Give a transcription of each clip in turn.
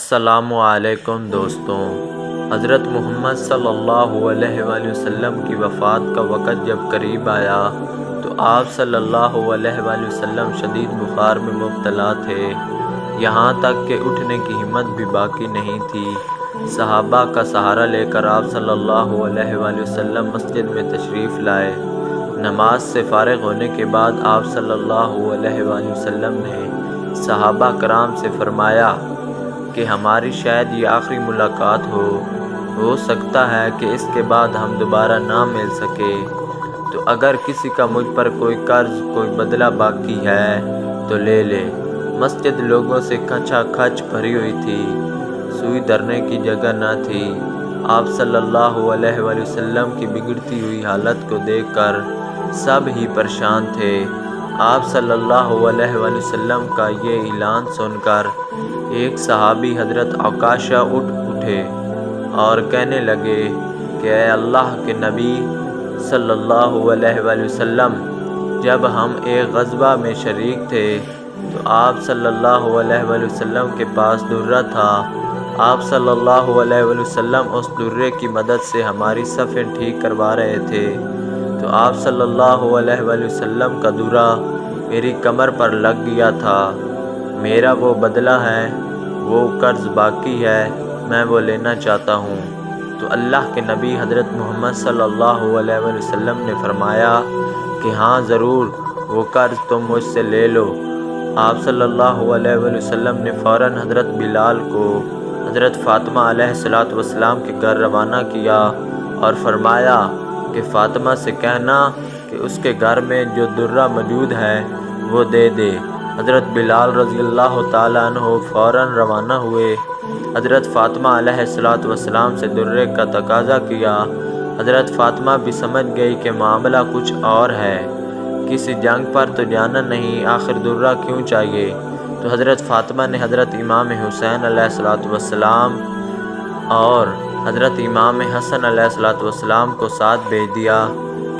السلام علیکم دوستوں۔ حضرت محمد صلی اللہ علیہ وآلہ وسلم کی وفات کا وقت جب قریب آیا تو آپ صلی اللہ علیہ وآلہ وسلم شدید بخار میں مبتلا تھے، یہاں تک کہ اٹھنے کی ہمت بھی باقی نہیں تھی۔ صحابہ کا سہارا لے کر آپ صلی اللہ علیہ وآلہ وسلم مسجد میں تشریف لائے۔ نماز سے فارغ ہونے کے بعد آپ صلی اللہ علیہ وآلہ وسلم نے صحابہ کرام سے فرمایا کہ ہماری شاید یہ آخری ملاقات ہو سکتا ہے کہ اس کے بعد ہم دوبارہ نہ مل سکے، تو اگر کسی کا مجھ پر کوئی قرض کوئی بدلہ باقی ہے تو لے لے۔ مسجد لوگوں سے کھچا کھچ بھری ہوئی تھی، سوئی دھرنے کی جگہ نہ تھی۔ آپ صلی اللہ علیہ وآلہ وسلم کی بگڑتی ہوئی حالت کو دیکھ کر سب ہی پریشان تھے۔ آپ صلی اللہ علیہ وآلہ وسلم کا یہ اعلان سن کر ایک صحابی حضرت عکاشہ اٹھے اور کہنے لگے کہ اے اللہ کے نبی صلی اللہ علیہ وآلہ وسلم، جب ہم ایک غزوہ میں شریک تھے تو آپ صلی اللہ علیہ وآلہ وسلم کے پاس درہ تھا۔ آپ صلی اللہ علیہ وآلہ وسلم اس درے کی مدد سے ہماری صفیں ٹھیک کروا رہے تھے، تو آپ صلی اللہ علیہ وآلہ وسلم کا درہ میری کمر پر لگ گیا تھا۔ میرا وہ بدلہ ہے، وہ قرض باقی ہے، میں وہ لینا چاہتا ہوں۔ تو اللہ کے نبی حضرت محمد صلی اللہ علیہ وآلہ وسلم نے فرمایا کہ ہاں ضرور، وہ قرض تم مجھ سے لے لو۔ آپ صلی اللہ علیہ وآلہ وسلم نے فوراً حضرت بلال کو حضرت فاطمہ علیہ السلام کے گھر روانہ کیا اور فرمایا کہ فاطمہ سے کہنا کہ اس کے گھر میں جو درہ موجود ہے وہ دے دے۔ حضرت بلال رضی اللہ تعالیٰ عنہ فوراً روانہ ہوئے، حضرت فاطمہ علیہ السلام سے درے کا تقاضا کیا۔ حضرت فاطمہ بھی سمجھ گئی کہ معاملہ کچھ اور ہے، کسی جنگ پر تو جانا نہیں، آخر درہ کیوں چاہیے؟ تو حضرت فاطمہ نے حضرت امام حسین علیہ السلام اور حضرت امام حسن علیہ السلام کو ساتھ بھیج دیا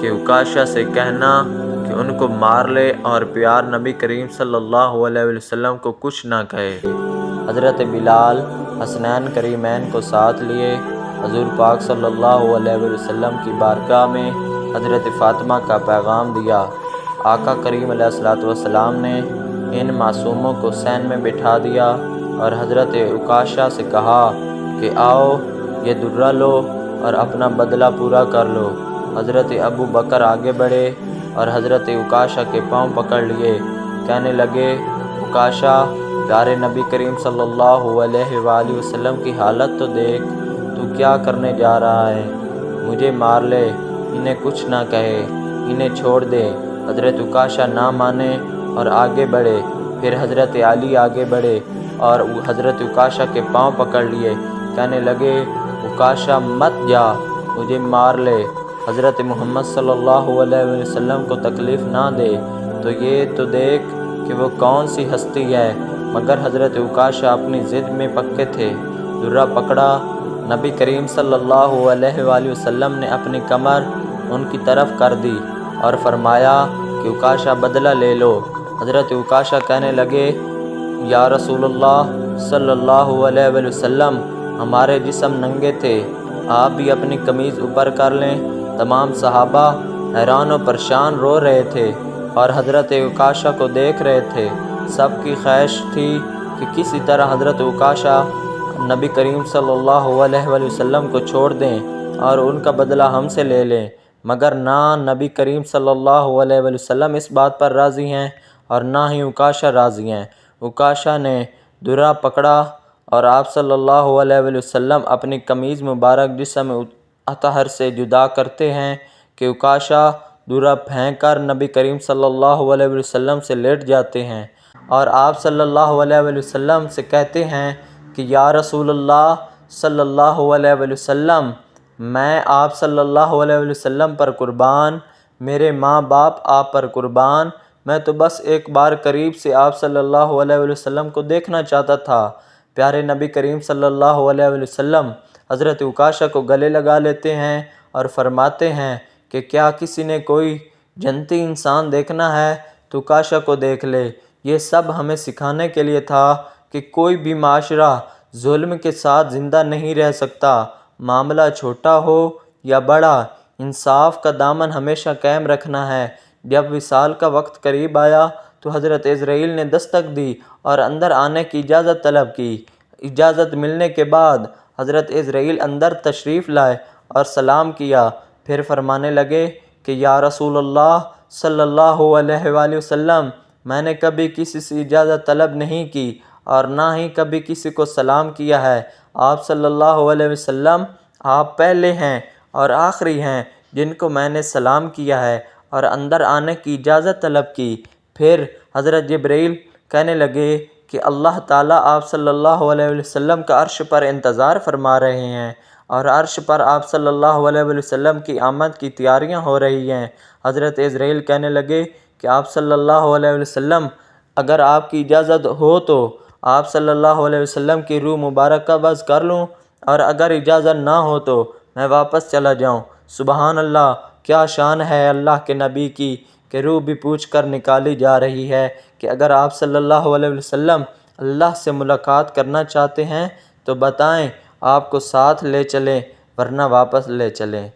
کہ عکاشہ سے کہنا کہ ان کو مار لے اور پیار نبی کریم صلی اللہ علیہ وسلم کو کچھ نہ کہے۔ حضرت بلال حسنین کریمین کو ساتھ لیے حضور پاک صلی اللہ علیہ وسلم کی بارگاہ میں حضرت فاطمہ کا پیغام دیا۔ آقا کریم علیہ السلام نے ان معصوموں کو سین میں بٹھا دیا اور حضرت عکاشہ سے کہا کہ آؤ یہ درہ لو اور اپنا بدلہ پورا کر لو۔ حضرت ابو بکر آگے بڑھے اور حضرت عکاشہ کے پاؤں پکڑ لیے، کہنے لگے عکاشہ، پیارے نبی کریم صلی اللہ علیہ وآلہ وسلم کی حالت تو دیکھ، تو کیا کرنے جا رہا ہے؟ مجھے مار لے، انہیں کچھ نہ کہے، انہیں چھوڑ دے۔ حضرت عکاشہ نہ مانے اور آگے بڑھے۔ پھر حضرت علی آگے بڑھے اور حضرت عکاشہ کے پاؤں پکڑ لیے، کہنے لگے عکاشہ مت جا، مجھے مار لے، حضرت محمد صلی اللہ علیہ وسلم کو تکلیف نہ دے، تو یہ تو دیکھ کہ وہ کون سی ہستی ہے۔ مگر حضرت عکاشہ اپنی ضد میں پکے تھے۔ درہ پکڑا، نبی کریم صلی اللہ علیہ وآلہ وسلم نے اپنی کمر ان کی طرف کر دی اور فرمایا کہ عکاشہ بدلہ لے لو۔ حضرت عکاشہ کہنے لگے یا رسول اللہ صلی اللہ علیہ وآلہ وسلم، ہمارے جسم ننگے تھے، آپ بھی اپنی قمیض اوپر کر لیں۔ تمام صحابہ حیران و پریشان رو رہے تھے اور حضرت عکاشہ کو دیکھ رہے تھے۔ سب کی خواہش تھی کہ کسی طرح حضرت عکاشہ نبی کریم صلی اللہ علیہ وآلہ وسلم کو چھوڑ دیں اور ان کا بدلہ ہم سے لے لیں، مگر نہ نبی کریم صلی اللہ علیہ وآلہ وسلم اس بات پر راضی ہیں اور نہ ہی عکاشہ راضی ہیں۔ عکاشہ نے درہ پکڑا اور آپ صلی اللہ علیہ وآلہ وسلم اپنی قمیض مبارک جسم اطہر سے جدا کرتے ہیں کہ عکاشہ درہ پھینک کر نبی کریم صلی اللہ علیہ وآلہ وسلم سے لیٹ جاتے ہیں اور آپ صلی اللہ علیہ وآلہ وسلم سے کہتے ہیں کہ یا رسول اللہ صلی اللہ علیہ وآلہ وسلم، میں آپ صلی اللہ علیہ وآلہ وسلم پر قربان، میرے ماں باپ آپ پر قربان، میں تو بس ایک بار قریب سے آپ صلی اللہ علیہ وآلہ وسلم کو دیکھنا چاہتا تھا۔ پیارے نبی کریم صلی اللہ علیہ وآلہ وسلم حضرت عکاشہ کو گلے لگا لیتے ہیں اور فرماتے ہیں کہ کیا کسی نے کوئی جنتی انسان دیکھنا ہے تو عکاشہ کو دیکھ لے۔ یہ سب ہمیں سکھانے کے لیے تھا کہ کوئی بھی معاشرہ ظلم کے ساتھ زندہ نہیں رہ سکتا، معاملہ چھوٹا ہو یا بڑا، انصاف کا دامن ہمیشہ قائم رکھنا ہے۔ جب وصال کا وقت قریب آیا تو حضرت عزرائیل نے دستک دی اور اندر آنے کی اجازت طلب کی۔ اجازت ملنے کے بعد حضرت عزرائیل اندر تشریف لائے اور سلام کیا، پھر فرمانے لگے کہ یا رسول اللہ صلی اللہ علیہ وآلہ وسلم، میں نے کبھی کسی سے اجازت طلب نہیں کی اور نہ ہی کبھی کسی کو سلام کیا ہے۔ آپ صلی اللہ علیہ وسلم، آپ پہلے ہیں اور آخری ہیں جن کو میں نے سلام کیا ہے اور اندر آنے کی اجازت طلب کی۔ پھر حضرت جبرائیل کہنے لگے کہ اللہ تعالیٰ آپ صلی اللہ علیہ وسلم کا عرش پر انتظار فرما رہے ہیں اور عرش پر آپ صلی اللہ علیہ وسلم کی آمد کی تیاریاں ہو رہی ہیں۔ حضرت عزرائیل کہنے لگے کہ آپ صلی اللہ علیہ وسلم، اگر آپ کی اجازت ہو تو آپ صلی اللہ علیہ وسلم کی روح مبارک قبض کر لوں، اور اگر اجازت نہ ہو تو میں واپس چلا جاؤں۔ سبحان اللہ، کیا شان ہے اللہ کے نبی کی کہ روح بھی پوچھ کر نکالی جا رہی ہے کہ اگر آپ صلی اللہ علیہ وسلم اللہ سے ملاقات کرنا چاہتے ہیں تو بتائیں، آپ کو ساتھ لے چلیں ورنہ واپس لے چلیں۔